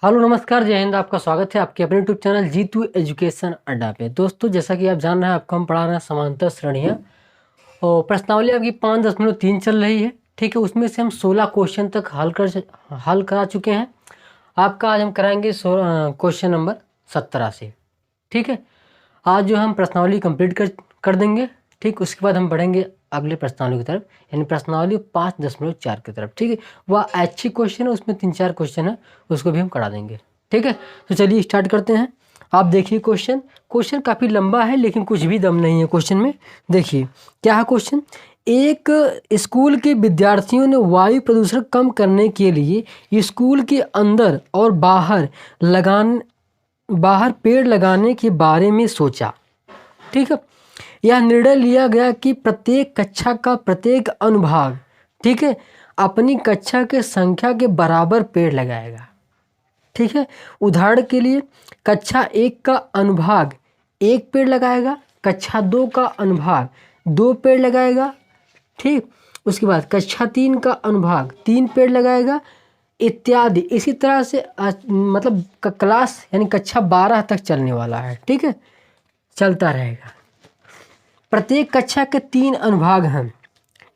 Hello नमस्कार जय हिंद। आपका स्वागत है आपके अपने यूट्यूब चैनल जीतू एजुकेशन अड्डा पे। दोस्तों जैसा कि आप जान रहे हैं आपको हम पढ़ा रहे हैं समांतर श्रेणियाँ और प्रश्नावली आपकी 5.3 चल रही है। ठीक है, उसमें से हम 16 क्वेश्चन तक हल करा चुके हैं। आपका आज हम कराएंगे क्वेश्चन नंबर 17 से। ठीक है, आज जो हम प्रश्नावली कंप्लीट कर देंगे। ठीक, उसके बाद हम बढ़ेंगे अगले प्रश्नावली की तरफ, यानी प्रश्नावली 5.4 की तरफ। ठीक है, वह अच्छी क्वेश्चन है, उसमें 3-4 क्वेश्चन है, उसको भी हम करा देंगे। ठीक है, तो चलिए स्टार्ट करते हैं। आप देखिए क्वेश्चन काफ़ी लंबा है लेकिन कुछ भी दम नहीं है क्वेश्चन में। देखिए क्या है क्वेश्चन। एक स्कूल के विद्यार्थियों ने वायु प्रदूषण कम करने के लिए स्कूल के अंदर और बाहर पेड़ लगाने के बारे में सोचा। ठीक है, यह निर्णय लिया गया कि प्रत्येक कक्षा का प्रत्येक अनुभाग, ठीक है, अपनी कक्षा के संख्या के बराबर पेड़ लगाएगा। ठीक है, उदाहरण के लिए कक्षा 1 का अनुभाग 1 पेड़ लगाएगा, कक्षा 2 का अनुभाग 2 पेड़ लगाएगा। ठीक, उसके बाद कक्षा 3 का अनुभाग 3 पेड़ लगाएगा इत्यादि। इसी तरह से मतलब क्लास यानी कक्षा 12 तक चलने वाला है। ठीक है, चलता रहेगा। प्रत्येक कक्षा के 3 अनुभाग हैं।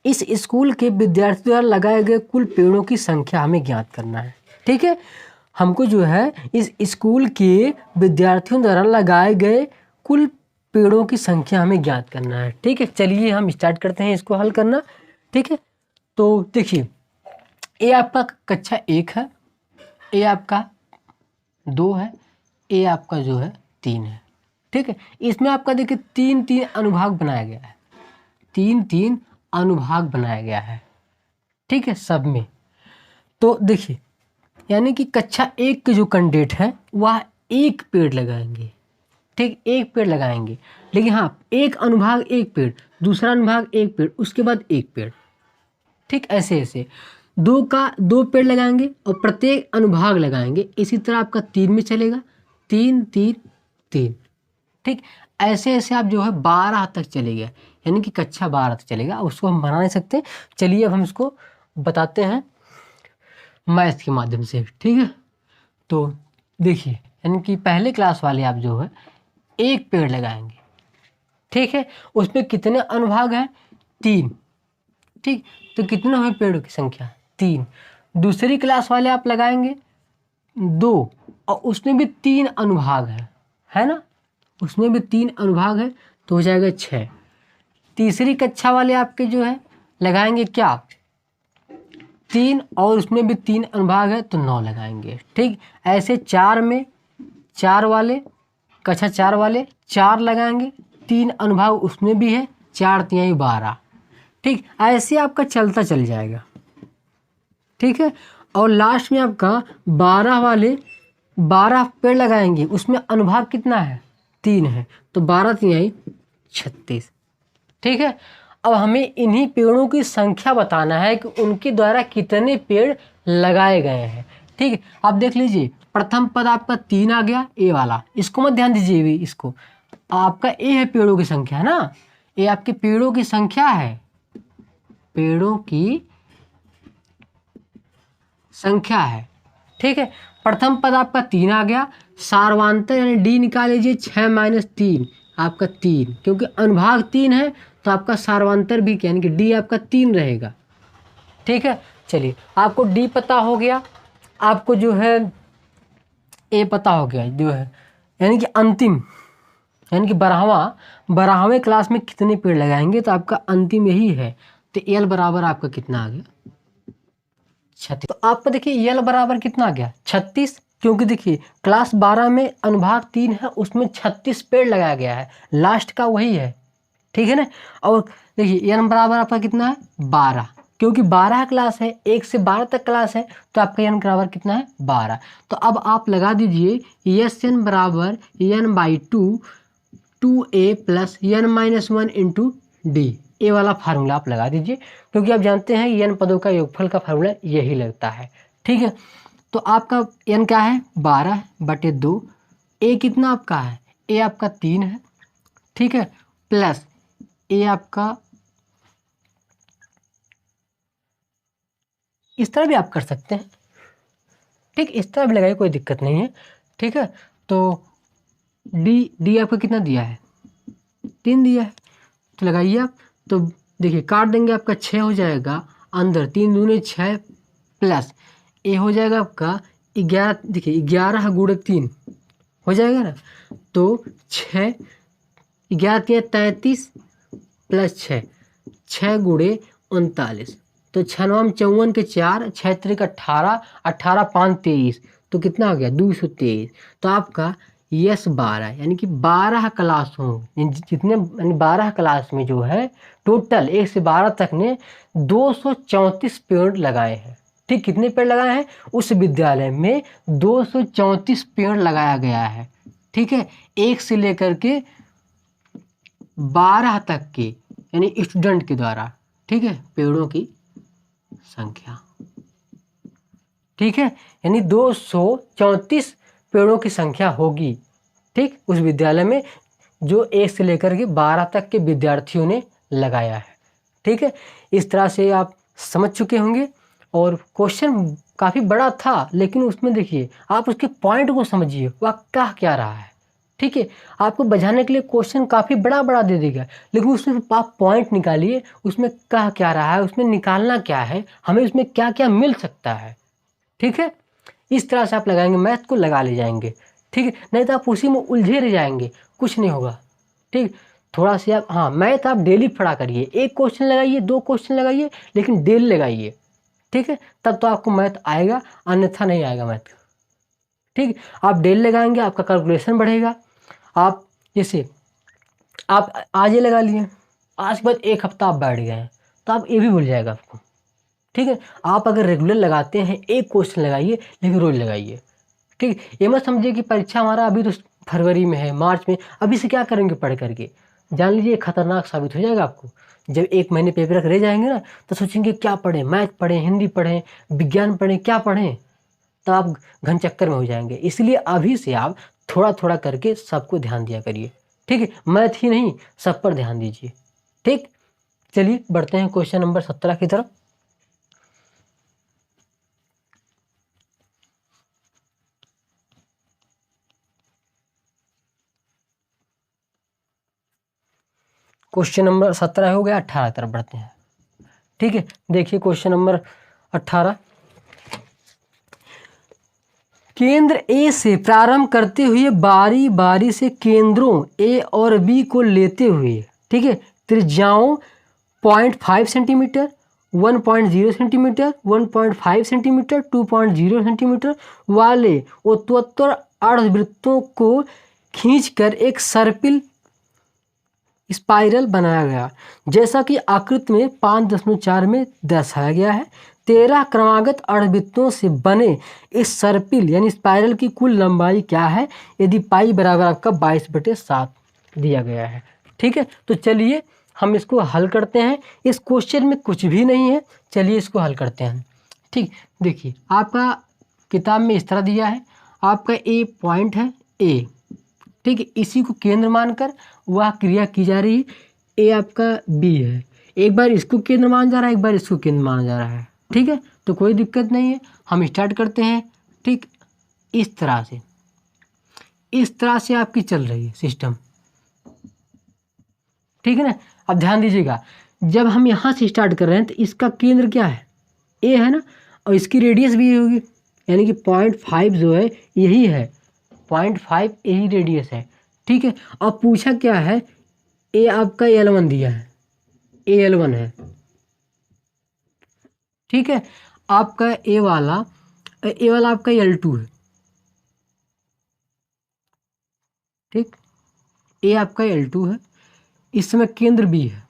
इस स्कूल के विद्यार्थियों द्वारा लगाए गए कुल पेड़ों की संख्या हमें ज्ञात करना है। ठीक है, हमको जो है इस स्कूल के विद्यार्थियों द्वारा लगाए गए कुल पेड़ों की संख्या हमें ज्ञात करना है। ठीक है, चलिए हम स्टार्ट करते हैं इसको हल करना। ठीक है, तो देखिए ये आपका कक्षा 1 है, ये आपका 2 है, ये आपका जो है 3 है। ठीक है, इसमें आपका देखिए 3-3 अनुभाग बनाया गया है, 3-3 अनुभाग बनाया गया है। ठीक है, सब में तो देखिए यानी कि कक्षा 1 के जो कैंडिडेट हैं वह 1 पेड़ लगाएंगे। ठीक, 1 पेड़ लगाएंगे, लेकिन हाँ एक अनुभाग 1 पेड़, दूसरा अनुभाग 1 पेड़, उसके बाद 1 पेड़। ठीक, ऐसे ऐसे 2 पेड़ लगाएंगे और प्रत्येक अनुभाग लगाएंगे। इसी तरह आपका 3 में चलेगा, 3-3-3। ठीक, ऐसे ऐसे आप जो है 12 तक चलेगा, यानी कि कक्षा 12 तक चलेगा। उसको हम बना नहीं सकते। चलिए अब हम इसको बताते हैं मैथ के माध्यम से। ठीक है, तो देखिए यानी कि पहले क्लास वाले आप जो है 1 पेड़ लगाएंगे। ठीक है, उसमें कितने अनुभाग हैं? 3। ठीक, तो कितने हुए पेड़ों की संख्या? 3। दूसरी क्लास वाले आप लगाएंगे 2 और उसमें भी 3 अनुभाग है ना, उसमें भी 3 अनुभाग है तो हो जाएगा 6। तीसरी कक्षा वाले आपके जो है लगाएंगे क्या? 3 और उसमें भी 3 अनुभाग है तो 9 लगाएंगे। ठीक, ऐसे 4 में 4 वाले, कक्षा 4 वाले 4 लगाएंगे, 3 अनुभाग उसमें भी है, 4-3 12। ठीक, ऐसे आपका चलता चल जाएगा। ठीक है, और लास्ट में आपका 12 वाले 12 पेड़ लगाएंगे, उसमें अनुभाग कितना है? 3 है, तो 12-3 36। ठीक है, अब हमें इन्हीं पेड़ों की संख्या बताना है कि उनके द्वारा कितने पेड़ लगाए गए हैं। ठीक है, आप देख लीजिए प्रथम पद आपका 3 आ गया, ए वाला, इसको मत ध्यान दीजिए भी, इसको आपका ए है पेड़ों की संख्या है ना, ये आपके पेड़ों की संख्या है, पेड़ों की संख्या है। ठीक है, प्रथम पद आपका 3 आ गया, सार्वांतर यानी डी निकाल लीजिए, 6 - 3 आपका 3, क्योंकि अनुभाग 3 है तो आपका सार्वांतर भी यानी कि डी आपका 3 रहेगा। ठीक है, चलिए आपको डी पता हो गया, आपको जो है ए पता हो गया जो है, यानी कि अंतिम यानी कि 12वें क्लास में कितने पेड़ लगाएंगे, तो आपका अंतिम यही है। तो एल बराबर आपका कितना आ गया? 36। तो आपका देखिए एल बराबर कितना आ गया? 36, क्योंकि देखिए क्लास 12 में अनुभाग 3 है, उसमें 36 पेड़ लगाया गया है, लास्ट का वही है। ठीक है ना, और देखिए एन बराबर आपका कितना है? 12, क्योंकि 12 क्लास है, 1 से 12 तक क्लास है, तो आपका एन बराबर कितना है? 12। तो अब आप लगा दीजिए एस एन बराबर n/2 2a + n-1 into D. ए वाला फार्मूला आप लगा दीजिए, क्योंकि आप जानते हैं n पदों का योगफल का फार्मूला यही लगता है। ठीक है, तो आपका n क्या है? 12/2। ए कितना आपका है? ए आपका 3 है। ठीक है, प्लस ए आपका, इस तरह भी आप कर सकते हैं, ठीक, इस तरह भी लगाइए, कोई दिक्कत नहीं है। ठीक है, तो डी आपका कितना दिया है, 3 दिया है, तो लगाइए आप। तो देखिए काट देंगे, आपका 6 हो जाएगा अंदर, 3 दूनी 6 प्लस ए हो जाएगा आपका 11। देखिए 11 गुणे 3 हो जाएगा ना, तो 6 11 33 प्लस 6 गुणे 39, तो 6 9 54 के 4, 6 3 18, 18 5 23, तो कितना हो गया 223। तो आपका यस 12, यानी कि 12 क्लासों, जितने यानी 12 क्लास में जो है टोटल 1 से 12 तक ने 234 पेड़ लगाए हैं। ठीक, कितने पेड़ लगाए हैं, उस विद्यालय में 234 पेड़ लगाया गया है। ठीक है, 1 से लेकर के 12 तक के यानी स्टूडेंट के द्वारा। ठीक है, पेड़ों की संख्या, ठीक है, यानी 234 पेड़ों की संख्या होगी। ठीक, उस विद्यालय में जो 1 से लेकर के 12 तक के विद्यार्थियों ने लगाया है। ठीक है, इस तरह से आप समझ चुके होंगे। और क्वेश्चन काफ़ी बड़ा था, लेकिन उसमें देखिए आप उसके पॉइंट को समझिए, वह कह क्या रहा है। ठीक है, आपको बजाने के लिए क्वेश्चन काफ़ी बड़ा बड़ा दे देगा, लेकिन उसमें आप पॉइंट निकालिए, उसमें कह क्या रहा है, उसमें निकालना क्या है, हमें उसमें क्या क्या मिल सकता है। ठीक है, इस तरह से आप लगाएंगे, मैथ को लगा ले जाएंगे। ठीक है, नहीं तो आप उसी में उलझे रह जाएंगे, कुछ नहीं होगा। ठीक, थोड़ा सा आप, हाँ, मैथ आप डेली पढ़ा करिए, 1 क्वेश्चन लगाइए, 2 क्वेश्चन लगाइए, लेकिन डेली लगाइए। ठीक है, तब तो आपको मैथ आएगा, अन्यथा नहीं आएगा मैथ। ठीक, आप डेली लगाएंगे, आपका कैलकुलेशन बढ़ेगा। आप जैसे आप आज ये लगा लिए, आज के बाद 1 हफ्ता आप बैठ गए हैं, तो आप ये भी भूल जाएगा आपको। ठीक है, आप अगर रेगुलर लगाते हैं, 1 क्वेश्चन लगाइए, लेकिन रोज लगाइए। ठीक, ये मत समझिए कि परीक्षा हमारा अभी तो फरवरी में है, मार्च में, अभी से क्या करेंगे पढ़ करके, जान लीजिए खतरनाक साबित हो जाएगा आपको। जब 1 महीने पेपर रह जाएंगे ना, तो सोचेंगे क्या पढ़ें, मैथ पढ़ें, हिंदी पढ़ें, विज्ञान पढ़ें, क्या पढ़ें, तो आप घन चक्कर में हो जाएंगे। इसलिए अभी से आप थोड़ा थोड़ा करके सबको ध्यान दिया करिए। ठीक है, मैथ ही नहीं, सब पर ध्यान दीजिए। ठीक, चलिए बढ़ते हैं क्वेश्चन नंबर 17 की तरफ। क्वेश्चन नंबर 17 हो गया, 18 की तरफ बढ़ते हैं। ठीक है, देखिए क्वेश्चन नंबर 18, केंद्र ए से प्रारंभ करते हुए बारी बारी से केंद्रों ए और बी को लेते हुए, ठीक है, त्रिज्याओं 0.5 सेंटीमीटर, 1.0 सेंटीमीटर, 1.5 सेंटीमीटर, 2.0 सेंटीमीटर वाले उत्तरोत्तर अर्धवृत्तों को खींचकर एक सर्पिल स्पाइरल बनाया गया, जैसा कि आकृति में 5.4 में दर्शाया गया है। 13 क्रमागत अर्धवृत्तों से बने इस सर्पिल यानी स्पाइरल की कुल लंबाई क्या है, यदि पाई बराबर आपका 22/7 दिया गया है। ठीक है, तो चलिए हम इसको हल करते हैं। इस क्वेश्चन में कुछ भी नहीं है, चलिए इसको हल करते हैं। ठीक, देखिए आपका किताब में इस तरह दिया है, आपका ए पॉइंट है ए, ठीक है, इसी को केंद्र मानकर वह क्रिया की जा रही है। ए आपका बी है, एक बार इसको केंद्र माना जा रहा है, एक बार इसको केंद्र माना जा रहा है। ठीक है, तो कोई दिक्कत नहीं है, हम स्टार्ट करते हैं। ठीक, इस तरह से आपकी चल रही है सिस्टम। ठीक है ना, अब ध्यान दीजिएगा, जब हम यहाँ से स्टार्ट कर रहे हैं तो इसका केंद्र क्या है, ए है ना, और इसकी रेडियस भी होगी, यानी कि 0.5 जो है यही है, 0.5 यही रेडियस है। ठीक है, अब पूछा क्या है, ए आपका L1 दिया है, ए L1 है। ठीक है, आपका ए वाला आपका L2 है। ठीक, ए आपका L2 है, इस समय केंद्र बी है।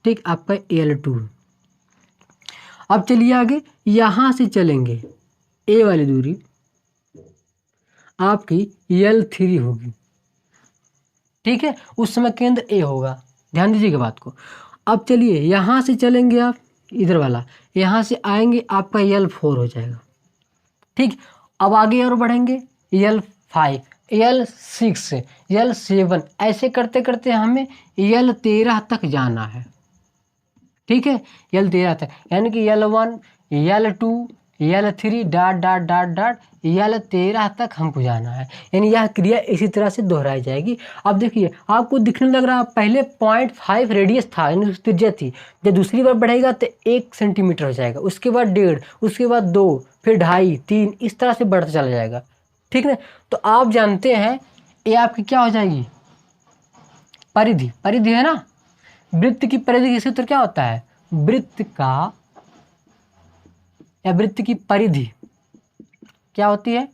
ठीक, आपका L2 है। अब चलिए आगे, यहाँ से चलेंगे, ए वाली दूरी आपकी L3 होगी। ठीक है, उस समय केंद्र ए होगा, ध्यान दीजिएगा बात को। अब चलिए यहाँ से चलेंगे आप, इधर वाला यहाँ से आएंगे, आपका L4 हो जाएगा। ठीक, अब आगे और बढ़ेंगे, L5, L6, L7, ऐसे करते करते हमें L13 तक जाना है। ठीक है, L13 तक, यानी कि L1, L2, L3 dot dot dot dot L13 तक हमको जाना है। यानी यह क्रिया इसी तरह से दोहराई जाएगी। अब देखिए आपको दिखने लग रहा है पहले 0.5 रेडियस था यानी त्रिज्या थी, जब दूसरी बार बढ़ेगा तो 1 सेंटीमीटर हो जाएगा, उसके बाद 1.5, उसके बाद 2, फिर 2.5, 3, इस तरह से बढ़ता चला जाएगा। ठीक है, तो आप जानते हैं ये आपकी क्या हो जाएगी, परिधि। परिधि है ना, वृत्त की परिधि का सूत्र क्या होता है, वृत्त का या वृत्त की परिधि क्या होती है,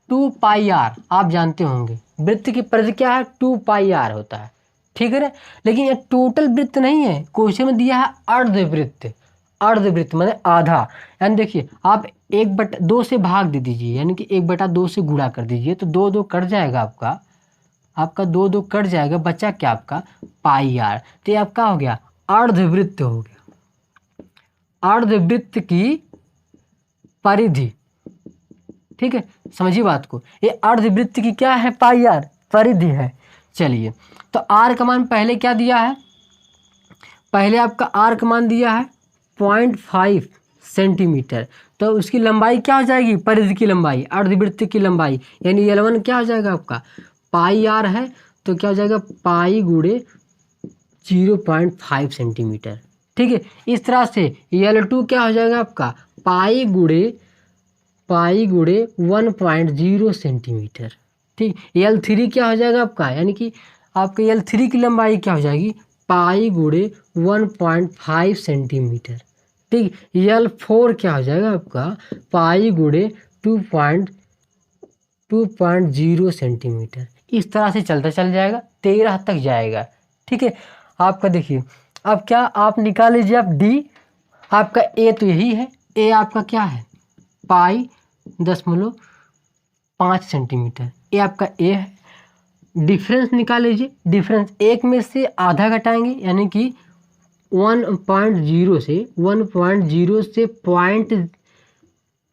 2πr। आप जानते होंगे वृत्त की परिधि क्या है, 2πr होता है। ठीक है ना, लेकिन ये टोटल वृत्त नहीं है, क्वेश्चन में दिया है अर्धवृत्त। अर्धवृत्त माने आधा। यानी देखिए आप 1/2 से भाग दे दीजिए, यानी कि 1/2 से गुणा कर दीजिए, तो 2 कट जाएगा आपका 2 कट जाएगा, बचा क्या आपका πr। तो ये आपका हो गया अर्धवृत्त हो गया, अर्धवृत्त की परिधि। ठीक है, समझिए बात को, ये अर्धवृत्त की क्या है, πr परिधि है। चलिए तो r का मान पहले क्या दिया है, पहले आपका r का मान दिया है 0.5 सेंटीमीटर, तो उसकी लंबाई क्या हो जाएगी, परिधि की लंबाई, अर्धवृत्त की लंबाई, यानी L1 क्या हो जाएगा आपका πr है, तो क्या हो जाएगा पाई गुणे 0.5 सेंटीमीटर। ठीक है, इस तरह से L2 क्या हो जाएगा आपका पाई गुणे 1.0 सेंटीमीटर। ठीक, L3 क्या हो जाएगा आपका, यानी कि आपके L3 की लंबाई क्या हो जाएगी पाई गुणे 1.5 सेंटीमीटर। ठीक, L4 क्या हो जाएगा आपका पाई गुणे 2.0 सेंटीमीटर। इस तरह से चलता चल जाएगा, 13 तक जाएगा। ठीक है, आपका देखिए अब क्या आप निकाल लीजिए आप D, आपका A तो यही है, A आपका क्या है π.5 सेंटीमीटर, ये आपका A है। डिफरेंस निकाल लीजिए, डिफरेंस 1 में से आधा घटाएंगे, यानी कि 1.0 से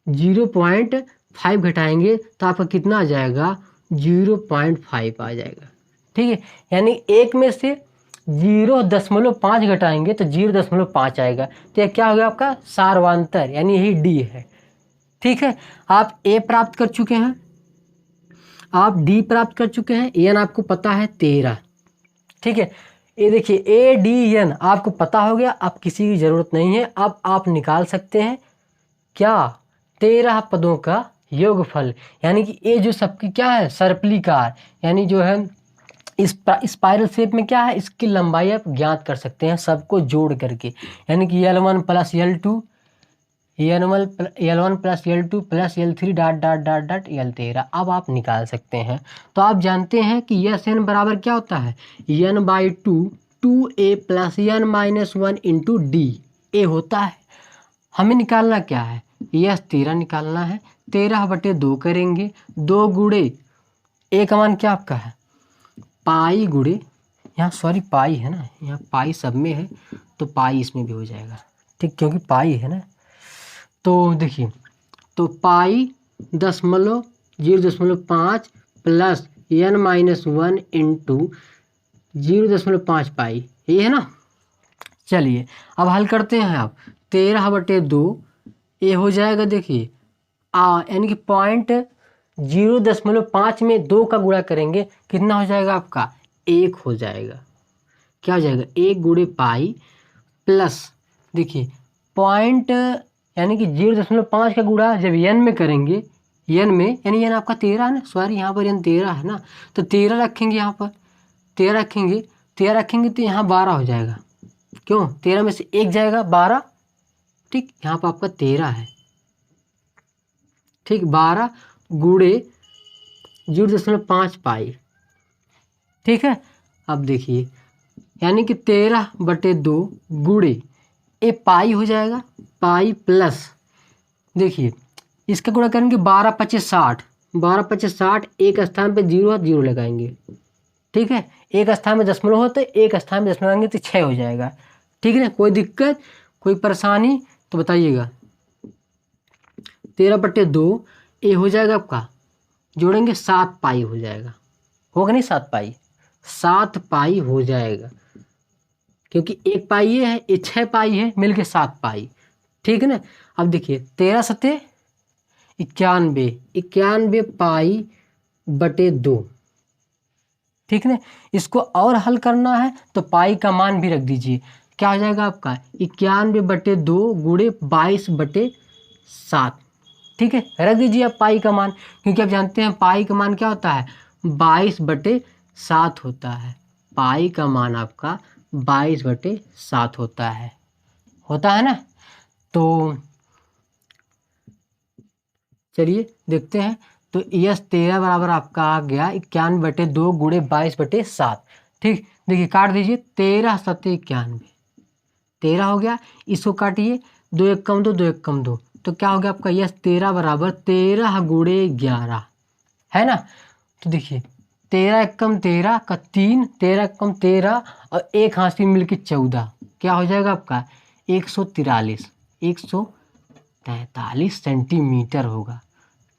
0.5 घटाएंगे तो आपका कितना आ जाएगा 0.5 आ जाएगा। ठीक है, यानी 1 में से 0.5 घटाएंगे तो 0.5 आएगा, तो यह क्या हो गया आपका सार्वांतर, यानी यही D है। ठीक है, आप A प्राप्त कर चुके हैं, आप D प्राप्त कर चुके हैं, N आपको पता है 13। ठीक है, ये देखिए ADN आपको पता हो गया, अब किसी की ज़रूरत नहीं है, अब आप निकाल सकते हैं क्या 13 पदों का योगफल, यानी कि ये जो सबकी क्या है सर्पलीकार, यानी जो है स्पाइरल शेप में क्या है, इसकी लंबाई आप ज्ञात कर सकते हैं सबको जोड़ करके, यानी कि L1 plus L2 L1 plus L2 plus L3 dot dot dot dot L13 अब आप निकाल सकते हैं। तो आप जानते हैं कि यस एन बराबर क्या होता है, n/2 2a plus n-1 into D ए होता है। हमें निकालना क्या है, यस 13 निकालना है, 13/2 करेंगे, 2 गुणे ए का मान क्या आपका है पाई गुणे, यहाँ सॉरी पाई है ना, यहाँ पाई सब में है तो पाई इसमें भी हो जाएगा। ठीक, क्योंकि पाई है ना, तो देखिए तो पाई 0.5 प्लस n-1 इंटू 0.5 पाई, ये है ना। चलिए अब हल करते हैं आप, 13/2 ये हो जाएगा, देखिए यानी कि 0.5 में 2 का गुणा करेंगे कितना हो जाएगा आपका 1 हो जाएगा, क्या हो जाएगा 1 गुणे पाई प्लस देखिए पॉइंट यानी कि 0.5 का गुणा जब n में करेंगे, n में यानी n आपका 13 है ना, सॉरी यहाँ पर n 13 है ना, तो 13 रखेंगे, यहाँ पर 13 रखेंगे, 13 रखेंगे तो यहाँ 12 हो जाएगा, क्यों 13 में से 1 जाएगा 12। ठीक, यहाँ पर आपका 13 है। ठीक, 12 गुणे 0.5 पाई। ठीक है, अब देखिए यानी कि 13/2 गुणे ए पाई हो जाएगा, पाई प्लस देखिए इसका गुणा करेंगे 12×5 = 60, 12×5 = 60, एक स्थान पे 0 है 0 लगाएंगे। ठीक है, एक स्थान में दशमलव हो तो एक स्थान में दशमलव लगाएंगे तो 6 हो जाएगा। ठीक है ना, कोई दिक्कत कोई परेशानी तो बताइएगा। 13/2 ए हो जाएगा आपका, जोड़ेंगे 7 पाई हो जाएगा, होगा नहीं 7 पाई, 7 पाई हो जाएगा, क्योंकि 1 पाई ये है, ये 6 पाई है, मिलके 7 पाई। ठीक है ना। अब देखिए 13 सत्ते 91, 91 पाई बटे 2, ठीक है ना। इसको और हल करना है तो पाई का मान भी रख दीजिए, क्या हो जाएगा आपका 91 बटे 2 गुणे 22 बटे 7, ठीक है। रख दीजिए आप पाई का मान, क्योंकि आप जानते हैं पाई का मान क्या होता है 22 बटे 7 होता है। पाई का मान आपका 22 बटे 7 होता है ना। तो चलिए देखते हैं। तो यस 13 बराबर आपका आ गया 91 बटे 2 गुणे 22 बटे 7, ठीक। देखिए काट दीजिए 13 सत्ते 91, 13 हो गया। इसको काटिए 2 एक कम 2, 2 एक कम 2, तो क्या हो गया आपका यस 13 बराबर 13 गुणे 11, है ना। तो देखिए 13 एक कम 13 का 3, 13 एक कम 13 और एक हाथ से मिलकर 14, क्या हो जाएगा आपका 143 सेंटीमीटर होगा,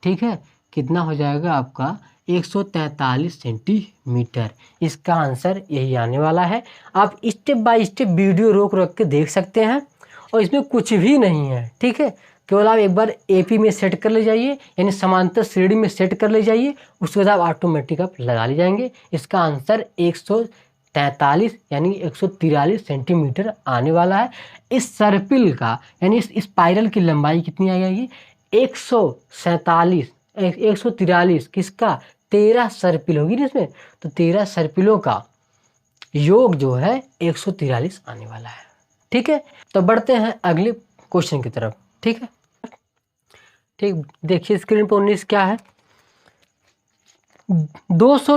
ठीक है। कितना हो जाएगा आपका 143 सेंटीमीटर। इसका आंसर यही आने वाला है। आप स्टेप बाय स्टेप वीडियो रोक रोक के देख सकते हैं और इसमें कुछ भी नहीं है, ठीक है। केवल आप एक बार एपी में सेट कर ले जाइए, यानी समांतर श्रेणी में सेट कर ले जाइए, उसके बाद आप ऑटोमेटिक आप लगा ले जाएंगे। इसका आंसर 143 यानी 143 सेंटीमीटर आने वाला है। इस सर्पिल का यानी इस स्पाइरल की लंबाई कितनी आ जाएगी 143 किसका 13 सर्पिल होगी इसमें, तो 13 सर्पिलों का योग जो है 143 आने वाला है, ठीक है। तो बढ़ते हैं अगले क्वेश्चन की तरफ, ठीक है। ठीक, देखिए स्क्रीन पर 19 क्या है। 200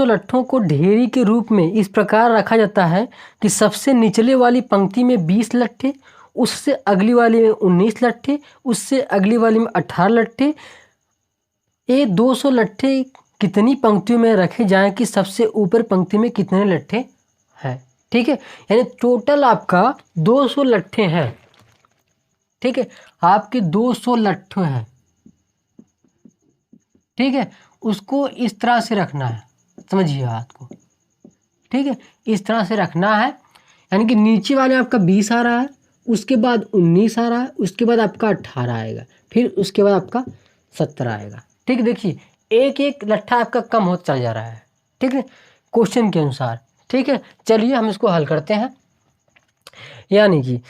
लट्ठों को ढेरी के रूप में इस प्रकार रखा जाता है कि सबसे निचले वाली पंक्ति में 20 लट्ठे, उससे अगली वाली में 19 लट्ठे, उससे अगली वाली में 18 लट्ठे। ये 200 लट्ठे कितनी पंक्तियों में रखे जाएं कि सबसे ऊपर पंक्ति में कितने लट्ठे हैं, ठीक है। यानी टोटल आपका 200 लट्ठे हैं, ठीक है। आपके 200 लट्ठे हैं, ठीक है। उसको इस तरह से रखना है, समझिए बात को, ठीक है। इस तरह से रखना है, यानी कि नीचे वाले आपका 20 आ रहा है, उसके बाद 19 आ रहा है, उसके बाद आपका 18 आएगा, फिर उसके बाद आपका 17 आएगा, ठीक है। देखिए एक एक लट्ठा आपका कम होता चल जा रहा है, ठीक है, क्वेश्चन के अनुसार, ठीक है। चलिए हम इसको हल करते हैं। यानी कि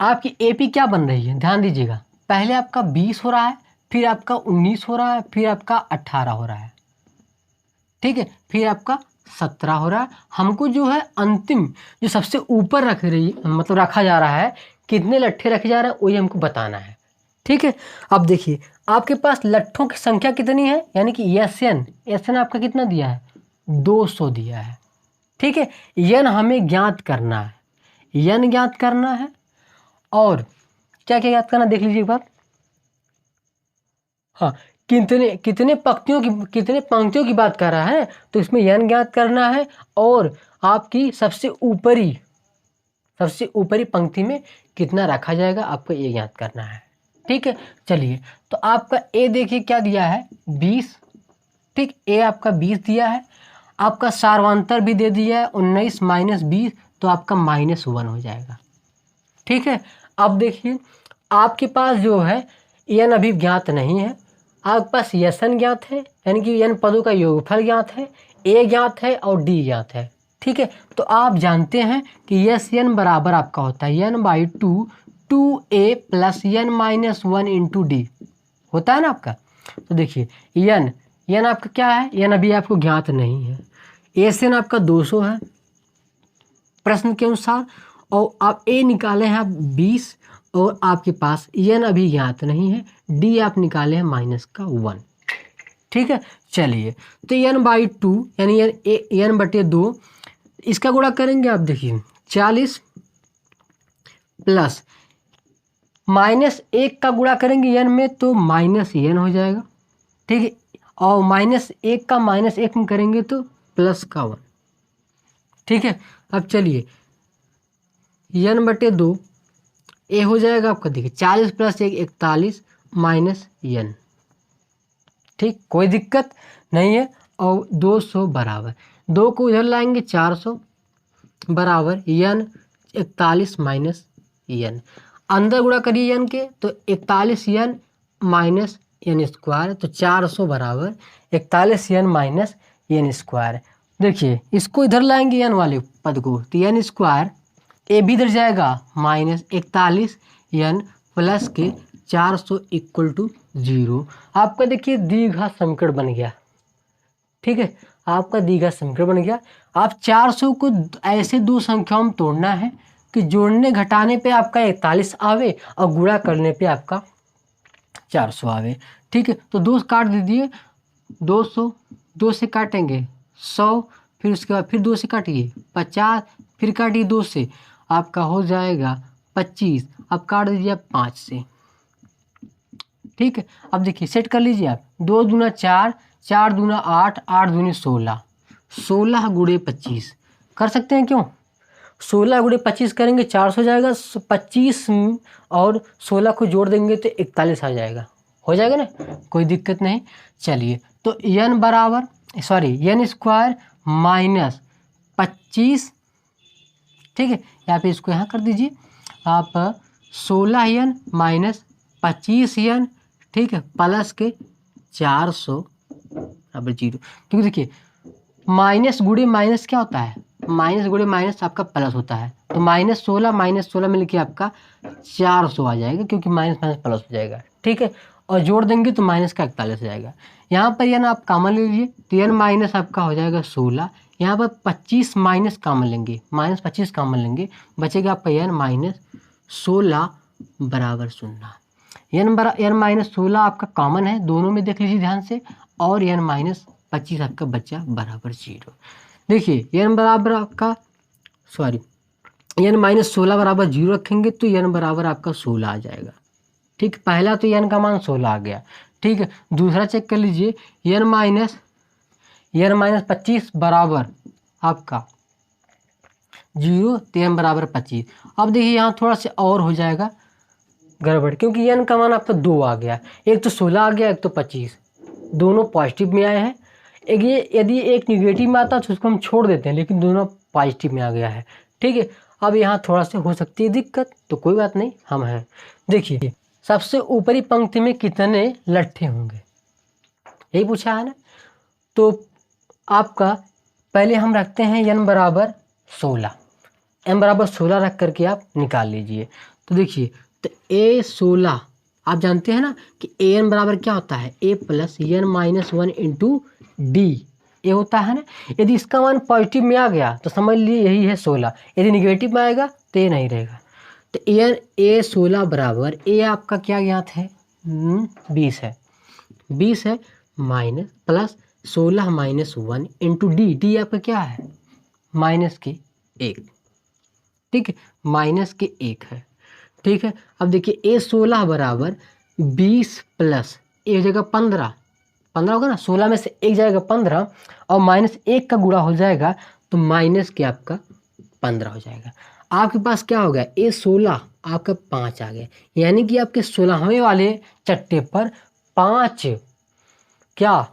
आपकी एपी क्या बन रही है, ध्यान दीजिएगा। पहले आपका 20 हो रहा है, फिर आपका 19 हो रहा है, फिर आपका 18 हो रहा है, ठीक है, फिर आपका 17 हो रहा है। हमको जो है अंतिम जो सबसे ऊपर मतलब रखा जा रहा है, कितने लट्ठे रखे जा रहे हैं वही हमको बताना है, ठीक है। अब देखिए आपके पास लट्ठों की संख्या कितनी है, यानी कि एसएन आपका कितना दिया है 200 दिया है, ठीक है। यन हमें ज्ञात करना है, यन ज्ञात करना है, और क्या क्या ज्ञात करना देख लीजिए एक बार। हाँ, कितने पंक्तियों की बात कर रहा है, तो इसमें यन ज्ञात करना है, और आपकी सबसे ऊपरी पंक्ति में कितना रखा जाएगा आपको ये ज्ञात करना है, ठीक है। चलिए तो आपका ए देखिए क्या दिया है 20, ठीक। ए आपका 20 दिया है, आपका सार्वांतर भी दे दिया है 19 माइनस 20, तो आपका -1 हो जाएगा, ठीक है। अब देखिए आपके पास जो है यन अभी ज्ञात नहीं है, आपके पास यसन ज्ञात है, यानी कि यन पदों का योगफल ज्ञात है, ए ज्ञात है और डी ज्ञात है, ठीक है। तो आप जानते हैं कि यस यन बराबर आपका होता है n/2 2a plus n-1 into D होता है ना आपका। तो देखिए यन आपका क्या है, यन अभी आपको ज्ञात नहीं है, एसएन आपका 200 है प्रश्न के अनुसार, और आप ए निकाले हैं आप 20, और आपके पास यन अभी ज्ञात नहीं है, डी आप निकाले हैं -1, ठीक है। चलिए तो n/2 यानी n/2 इसका गुणा करेंगे आप, देखिए 40 प्लस -1 का गुणा करेंगे n में तो -n हो जाएगा, ठीक है। और -1 का -1 में करेंगे तो +1, ठीक है। अब चलिए n/2 ए हो जाएगा आपका, देखिए 40 + 1 41 -n, ठीक, कोई दिक्कत नहीं है। और 200 बराबर 2 को इधर लाएंगे 400 बराबर n 41 माइनस n, अंदर गुणा करिए n के तो 41 n माइनस n स्क्वायर, तो 400 बराबर 41 n माइनस n स्क्वायर। देखिए इसको इधर लाएंगे n वाले पद को, तो n स्क्वायर ए भी इधर जाएगा माइनस 41 n प्लस के 400 इक्वल टू 0। आपका देखिए द्विघात समीकरण बन गया। ठीक है, आपका द्विघात समीकरण बन गया। आप 400 को ऐसे दो संख्याओं में तोड़ना है कि जोड़ने घटाने पे आपका 41 आवे और गुणा करने पे आपका 400 आवे। ठीक है, तो 2 काट दीजिए, 200, 2 से काटेंगे 100, फिर उसके बाद फिर 2 से काटिए 50, फिर काटिए 2 से, आपका हो जाएगा 25। अब काट दीजिए आप 5 से। ठीक है, अब देखिए सेट कर लीजिए आप, 2 दूना 4, 4 दूना 8, 8 दूनी 16, 16 गुणे 25 कर सकते हैं। क्यों 16 गुणे 25 करेंगे 400 हो जाएगा, 25 और 16 को जोड़ देंगे तो 41 आ जाएगा, हो जाएगा ना, कोई दिक्कत नहीं। चलिए तो n बराबर n स्क्वायर माइनस 25, ठीक है, यहाँ पे इसको यहाँ कर दीजिए आप 16n माइनस 25n, ठीक है, प्लस के 400 बराबर 0। क्योंकि देखिए माइनस गुणे माइनस क्या होता है, माइनस गुणे माइनस आपका प्लस होता है, तो -16 मिलके आपका 400 आ जाएगा, क्योंकि माइनस माइनस प्लस हो जाएगा। ठीक है, और जोड़ देंगे तो माइनस का 41 हो जाएगा। यहाँ पर n आप कॉमन ले लीजिए, तो n माइनस आपका हो जाएगा 16, यहाँ पर 25 माइनस कॉमन लेंगे, -25 कॉमन लेंगे, बचेगा आपका n माइनस 16 बराबर 0। n माइनस 16 आपका कॉमन है, दोनों में देख लीजिए ध्यान से, और n माइनस 25 आपका बच्चा बराबर 0। देखिए n बराबर आपका n माइनस 16 बराबर 0 रखेंगे तो n बराबर आपका 16 आ जाएगा। ठीक, पहला तो n का मान 16 आ गया। ठीक है, दूसरा चेक कर लीजिए, n माइनस 25 बराबर आपका 0, तो n बराबर 25। अब देखिए यहाँ थोड़ा सा और हो जाएगा गड़बड़, क्योंकि n का मान आपका 2 आ गया, एक तो 16 आ गया, एक तो 25, दोनों पॉजिटिव में आए हैं। एक ये यदि एक निगेटिव में आता तो उसको हम छोड़ देते हैं, लेकिन दोनों पॉजिटिव में आ गया है। ठीक है, अब यहाँ थोड़ा सा हो सकती है दिक्कत, तो कोई बात नहीं, हम हैं। देखिए सबसे ऊपरी पंक्ति में कितने लट्ठे होंगे, यही पूछा है ना। तो आपका पहले हम रखते हैं n बराबर 16, n बराबर 16 रख करके आप निकाल लीजिए। तो देखिए तो a16 आप जानते हैं ना कि an बराबर क्या होता है, a plus n minus 1 into D, ये होता है ना। यदि इसका मान पॉजिटिव में आ गया तो समझ लीजिए यही है 16, यदि निगेटिव में आएगा तो ये नहीं रहेगा। तो a16 बराबर a आपका क्या ज्ञात है, 20 है, 20 है, minus plus 16 minus 1 into D, D आपका क्या है माइनस के 1। ठीक है, माइनस के 1 है। ठीक है, अब देखिए a16 बराबर 20 प्लस एक जगह 15 होगा ना, 16 में से एक जाएगा 15 और माइनस 1 का गुणा हो जाएगा तो माइनस के आपका 15 हो जाएगा। आपके पास क्या हो गया, a16 आपका 5 आ गया, यानी कि आपके 16वें वाले चट्टे पर 5 क्या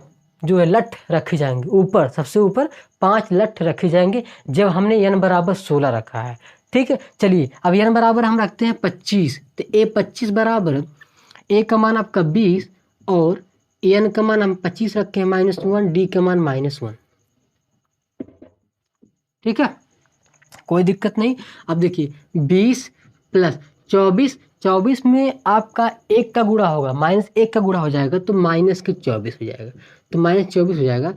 जो है लठ रखे जाएंगे, ऊपर सबसे ऊपर 5 लठ रखे जाएंगे जब हमने n बराबर 16 रखा है। ठीक है, चलिए अब n बराबर हम रखते हैं 25, तो a25 बराबर a का मान आपका 20 और n का मान हम 25 रखे हैं -1, d का मान -1। ठीक है, कोई दिक्कत नहीं। अब देखिए 20 प्लस 24 में आपका 1 का गुणा होगा, -1 का गुणा हो जाएगा तो -24 हो जाएगा, तो -24 हो जाएगा,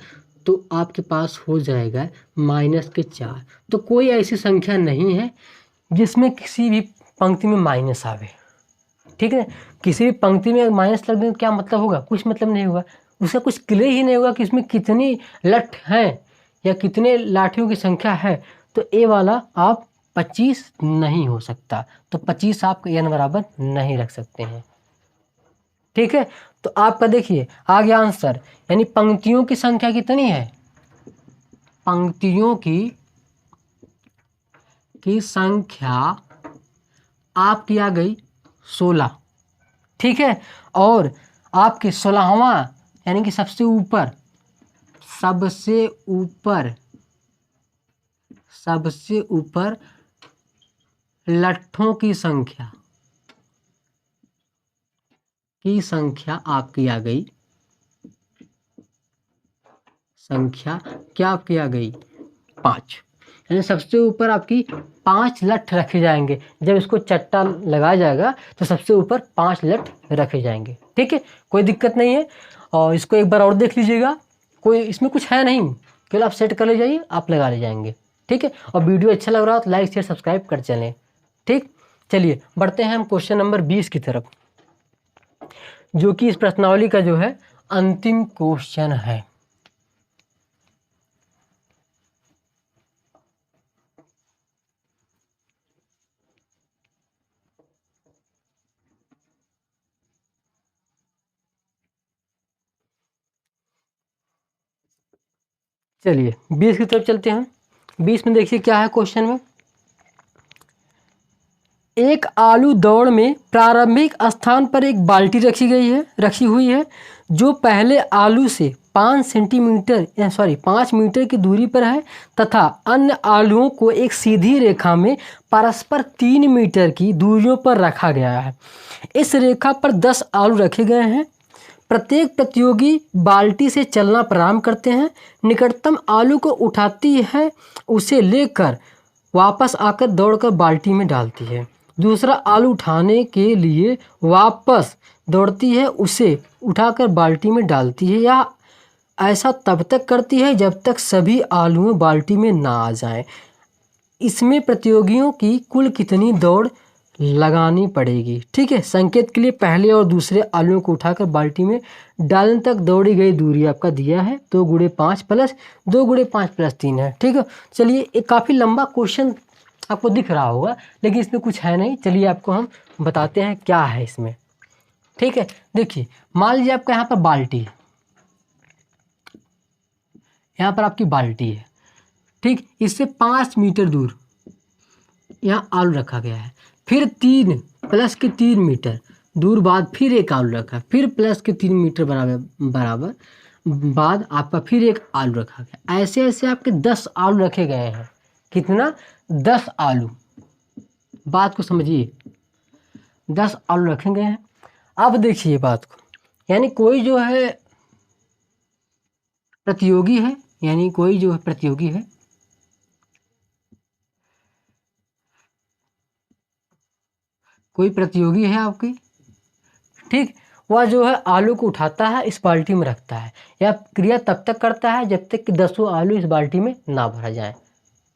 तो आपके पास हो जाएगा -4। तो कोई ऐसी संख्या नहीं है जिसमें किसी भी पंक्ति में माइनस आवे। ठीक है, किसी भी पंक्ति में माइनस लग दें तो क्या मतलब होगा, कुछ मतलब नहीं होगा, उसका कुछ क्लियर ही नहीं होगा कि इसमें कितनी लठ हैं या कितने लाठियों की संख्या है। तो ए वाला आप 25 नहीं हो सकता, तो 25 आप n बराबर नहीं रख सकते हैं। ठीक है, तो आपका देखिए आ गया आंसर, यानी पंक्तियों की संख्या कितनी है, पंक्तियों की संख्या आपकी आ गई 16। ठीक है, और आपके 16वां यानी कि सबसे ऊपर लट्ठों की संख्या आपकी आ गई, संख्या क्या आपकी आ गई 5। यानी सबसे ऊपर आपकी 5 लठ रखे जाएंगे। जब इसको चट्टा लगाया जाएगा तो सबसे ऊपर 5 लठ रखे जाएंगे। ठीक है, कोई दिक्कत नहीं है। और इसको एक बार और देख लीजिएगा, कोई इसमें कुछ है नहीं, केवल आप सेट कर ले जाइए, आप लगा ले जाएंगे। ठीक है, और वीडियो अच्छा लग रहा हो तो लाइक शेयर सब्सक्राइब कर चलें। ठीक, चलिए बढ़ते हैं हम क्वेश्चन नंबर 20 की तरफ, जो कि इस प्रश्नावली का जो है अंतिम क्वेश्चन है। चलिए 20 की तरफ चलते हैं। 20 में देखिए क्या है क्वेश्चन में। एक आलू दौड़ में प्रारंभिक स्थान पर एक बाल्टी रखी हुई है जो पहले आलू से 5 मीटर की दूरी पर है तथा अन्य आलुओं को एक सीधी रेखा में परस्पर 3 मीटर की दूरियों पर रखा गया है। इस रेखा पर 10 आलू रखे गए हैं। प्रत्येक प्रतियोगी बाल्टी से चलना प्रारंभ करते हैं। निकटतम आलू को उठाती है, उसे लेकर वापस आकर दौड़कर बाल्टी में डालती है। दूसरा आलू उठाने के लिए वापस दौड़ती है, उसे उठाकर बाल्टी में डालती है, या ऐसा तब तक करती है जब तक सभी आलू बाल्टी में ना आ जाएं। इसमें प्रतियोगियों की कुल कितनी दौड़ लगानी पड़ेगी। ठीक है, संकेत के लिए पहले और दूसरे आलूओं को उठाकर बाल्टी में डालने तक दौड़ी गई दूरी आपका दिया है 2 × 5 प्लस 2 × 5 प्लस 3 है। ठीक है, चलिए एक काफ़ी लंबा क्वेश्चन आपको दिख रहा होगा, लेकिन इसमें कुछ है नहीं। चलिए आपको हम बताते हैं क्या है इसमें। ठीक है, देखिए मान लीजिए आपका यहाँ पर बाल्टी है, यहाँ पर आपकी बाल्टी है। ठीक, इससे 5 मीटर दूर यहाँ आलू रखा गया है। फिर 3 प्लस के 3 मीटर दूर बाद फिर एक आलू रखा, फिर प्लस के 3 मीटर बराबर बाद आपका फिर एक आलू रखा गया। ऐसे ऐसे आपके 10 आलू रखे गए हैं। कितना? 10 आलू। बात को समझिए, 10 आलू रखे गए हैं। अब देखिए बात को, यानी कोई जो है प्रतियोगी है, यानी कोई जो है प्रतियोगी है, कोई प्रतियोगी है आपकी। ठीक, वह जो है आलू को उठाता है, इस बाल्टी में रखता है। यह क्रिया तब तक करता है जब तक कि 10 आलू इस बाल्टी में ना भरा जाए।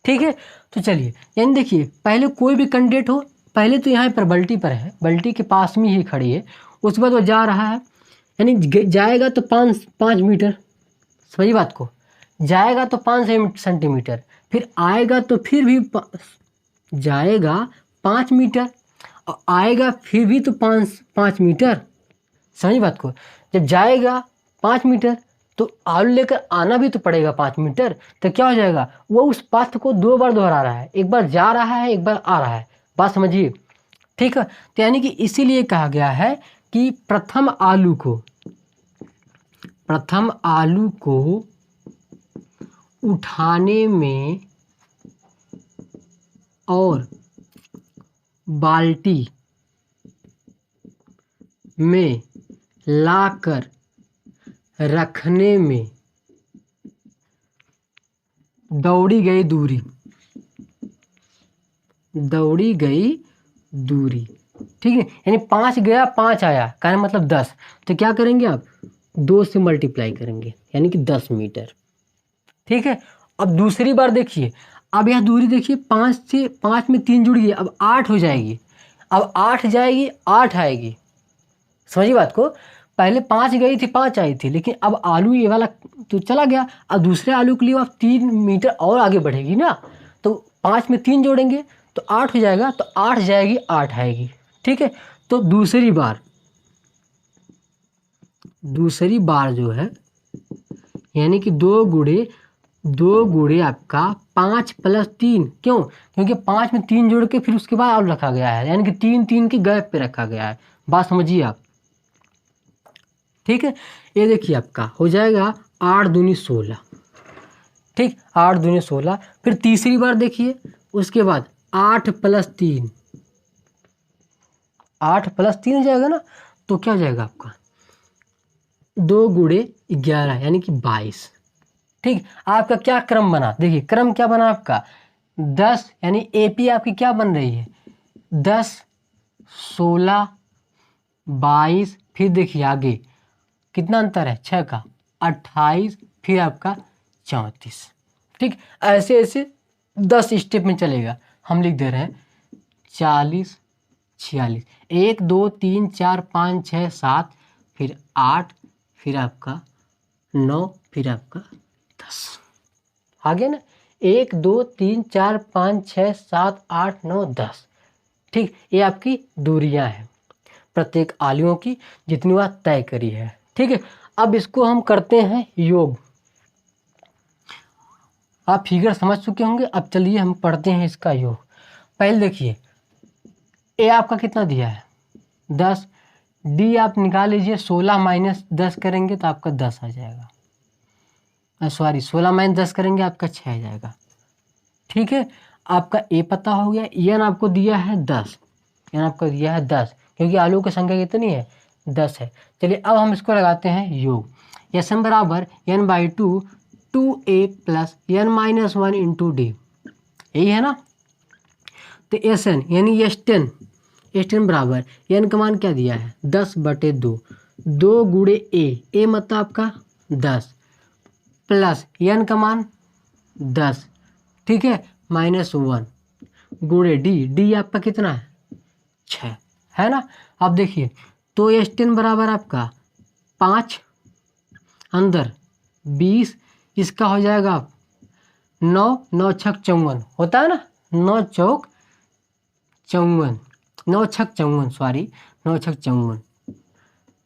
ठीक है, तो चलिए यानी देखिए पहले कोई भी कैंडिडेट हो, पहले तो यहाँ पर बाल्टी पर है, बाल्टी के पास में ही खड़ी है। उसके बाद वो जा रहा है, यानी जाएगा तो 5 मीटर, समझिए बात को, जाएगा तो 5 सेंटीमीटर, फिर आएगा तो फिर भी जाएगा 5 मीटर, और आएगा फिर भी तो 5 मीटर। समझिए बात को, जब जाएगा 5 मीटर तो आलू लेकर आना भी तो पड़ेगा 5 मीटर। तो क्या हो जाएगा, वो उस पाथ को 2 बार दोहरा रहा है, एक बार जा रहा है, एक बार आ रहा है। बात समझिए। ठीक है, तो यानी कि इसीलिए कहा गया है कि प्रथम आलू को उठाने में और बाल्टी में लाकर रखने में दौड़ी गई दूरी, ठीक है, यानी 5 गया 5 आया, कहने मतलब 10। तो क्या करेंगे आप, 2 से मल्टीप्लाई करेंगे, यानी कि 10 मीटर। ठीक है, अब दूसरी बार देखिए, अब यह दूरी देखिए 5 में 3 जुड़ गई, अब 8 हो जाएगी, अब 8 जाएगी 8 आएगी। समझिए बात को, पहले 5 गई थी 5 आई थी, लेकिन अब आलू ये वाला तो चला गया, अब दूसरे आलू के लिए आप 3 मीटर और आगे बढ़ेगी ना, तो 5 में 3 जोड़ेंगे तो 8 हो जाएगा, तो 8 जाएगी 8 आएगी। ठीक है, तो दूसरी बार जो है, यानी कि 2 गुणे आपका 5 प्लस 3, क्यों? क्योंकि 5 में 3 जोड़ के फिर उसके बाद आलू रखा गया है, यानी कि 3 के गैप पे रखा गया है। बात समझिए आप। ठीक है, ये देखिए आपका हो जाएगा 8 दूनी 16। ठीक, 8 दूनी 16। फिर तीसरी बार देखिए, उसके बाद 8 प्लस 3 8 + 3 हो जाएगा ना, तो क्या हो जाएगा आपका 2 × 11 यानी कि 22। ठीक, आपका क्या क्रम बना, देखिए क्रम क्या बना आपका 10, यानी AP आपकी क्या बन रही है 10, 16, 22, फिर देखिए आगे कितना अंतर है 6 का 28, फिर आपका 34। ठीक, ऐसे ऐसे 10 स्टेप में चलेगा। हम लिख दे रहे हैं 40, 46, 1 2 3 4 5 6 7, फिर 8, फिर आपका 9, फिर आपका 10। आ गया ना, 1 2 3 4 5 6 7 8 9 10। ठीक, ये आपकी दूरियां हैं प्रत्येक आलुओं की जितनी बार तय करी है। ठीक है, अब इसको हम करते हैं योग। आप फिगर समझ चुके होंगे, अब चलिए हम पढ़ते हैं इसका योग। पहले देखिए ए आपका कितना दिया है 10, डी आप निकाल लीजिए, 16 - 10 करेंगे तो आपका 10 आ जाएगा, सॉरी 16 - 10 करेंगे आपका 6 आ जाएगा। ठीक है, आपका ए पता हो गया, एन आपको दिया है 10, एन आपको दिया है 10 क्योंकि आलू की संख्या कितनी है 10 है। चलिए अब हम इसको लगाते हैं योग। एन बराबर n/2 2a + n - 1 × d, यही है ना। तो एन यानी एस10 बराबर एन का मान क्या दिया है 10/2, 2 × ए मतलब आपका 10 प्लस एन का मान 10, ठीक है, -1 × डी आपका कितना है 6 है ना। अब देखिए तो एस10 बराबर आपका 5 अंदर 20, इसका हो जाएगा 9, 9 × 6 = 54 होता है ना, 9 चौक 54, 9 × 6 = 54, सॉरी 9 × 6 = 54।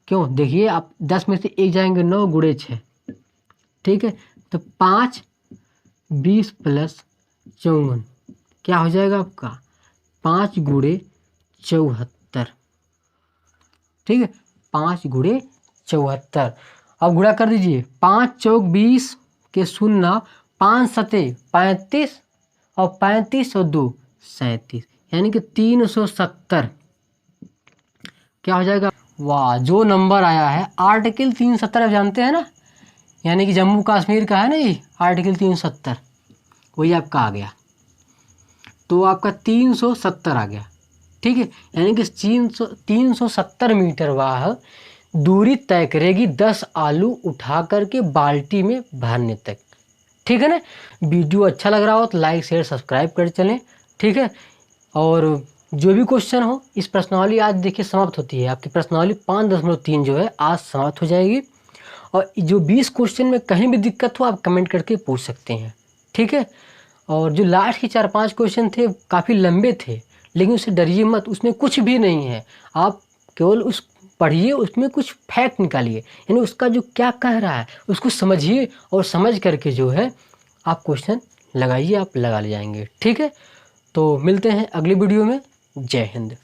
क्यों, देखिए आप 10 में से 1 जाएंगे 9 × 6, ठीक है, तो 5 20 + 54 क्या हो जाएगा आपका 5 × 74। ठीक है, 5 × 74। अब गुणा कर दीजिए, 5 चौक 20 के 0, 5 सते 35 और 35 और 2 37, यानी कि 370 क्या हो जाएगा। वाह, जो नंबर आया है आर्टिकल 370 आप जानते हैं ना, यानी कि जम्मू कश्मीर का है ना ये आर्टिकल 370, वही आपका आ गया। तो आपका 370 आ गया। ठीक है, यानी कि 370 मीटर वह दूरी तय करेगी 10 आलू उठा करके बाल्टी में भरने तक। ठीक है ना। वीडियो अच्छा लग रहा हो तो लाइक शेयर सब्सक्राइब कर चलें। ठीक है, और जो भी क्वेश्चन हो, इस प्रश्नावली आज देखिए समाप्त होती है आपकी प्रश्नावली 5.3 जो है आज समाप्त हो जाएगी। और जो 20 क्वेश्चन में कहीं भी दिक्कत हो आप कमेंट करके पूछ सकते हैं। ठीक है, और जो लास्ट के 4-5 क्वेश्चन थे काफ़ी लंबे थे, लेकिन उससे डरिए मत, उसमें कुछ भी नहीं है। आप केवल उस पढ़िए, उसमें कुछ फैक्ट निकालिए, यानी उसका जो क्या कह रहा है उसको समझिए, और समझ करके जो है आप क्वेश्चन लगाइए, आप लगा ले जाएंगे। ठीक है, तो मिलते हैं अगली वीडियो में। जय हिंद।